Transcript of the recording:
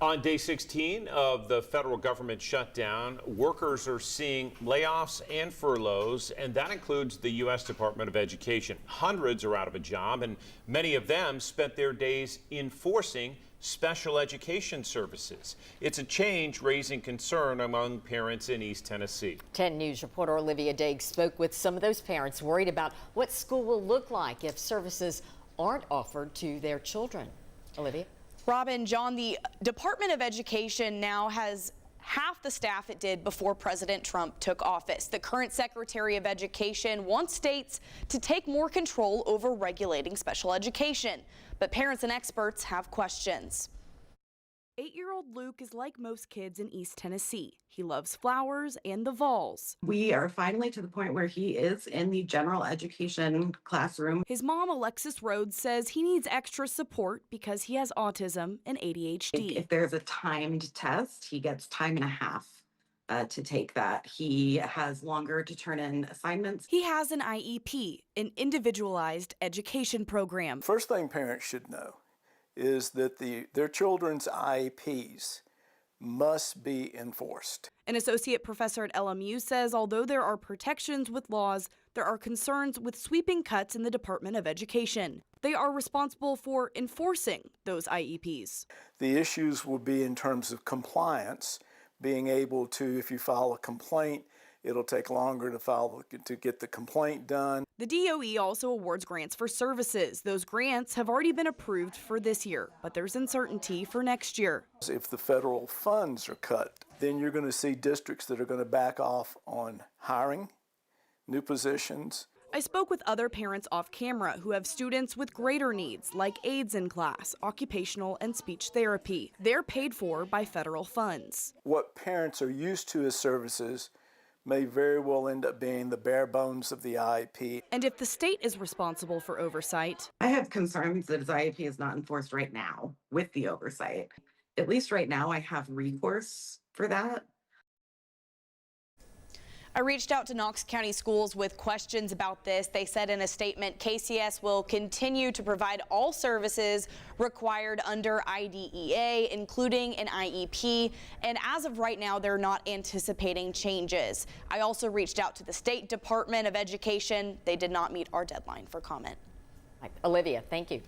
On day 16 of the federal government shutdown, workers are seeing layoffs and furloughs, and that includes the U.S. Department of Education. Hundreds are out of a job, and many of them spent their days enforcing special education services. It's a change raising concern among parents in East Tennessee. 10 News reporter Olivia Daig spoke with some of those parents worried about what school will look like if services aren't offered to their children. Olivia? Robin, John, the Department of Education now has half the staff it did before President Trump took office. The current Secretary of Education wants states to take more control over regulating special education, but parents and experts have questions. 8-year-old Luke is like most kids in East Tennessee. He loves flowers and the Vols. We are finally to the point where he is in the general education classroom. His mom, Alexis Rhodes, says he needs extra support because he has autism and ADHD. If there's a timed test, he gets time and a half to take that. He has longer to turn in assignments. He has an IEP, an individualized education program. First thing parents should know is that their children's IEPs must be enforced. An associate professor at LMU says although there are protections with laws, there are concerns with sweeping cuts in the Department of Education. They are responsible for enforcing those IEPs. The issues will be in terms of compliance, being able to, if you file a complaint, it'll take longer to get the complaint done. The DOE also awards grants for services. Those grants have already been approved for this year, but there's uncertainty for next year. If the federal funds are cut, then you're going to see districts that are going to back off on hiring new positions. I spoke with other parents off camera who have students with greater needs like aides in class, occupational and speech therapy. They're paid for by federal funds. What parents are used to as services may very well end up being the bare bones of the IEP. And if the state is responsible for oversight, I have concerns that his IEP is not enforced right now with the oversight. At least right now I have recourse for that. I reached out to Knox County Schools with questions about this. They said in a statement, KCS will continue to provide all services required under IDEA, including an IEP. And as of right now, they're not anticipating changes. I also reached out to the State Department of Education. They did not meet our deadline for comment. Olivia, thank you.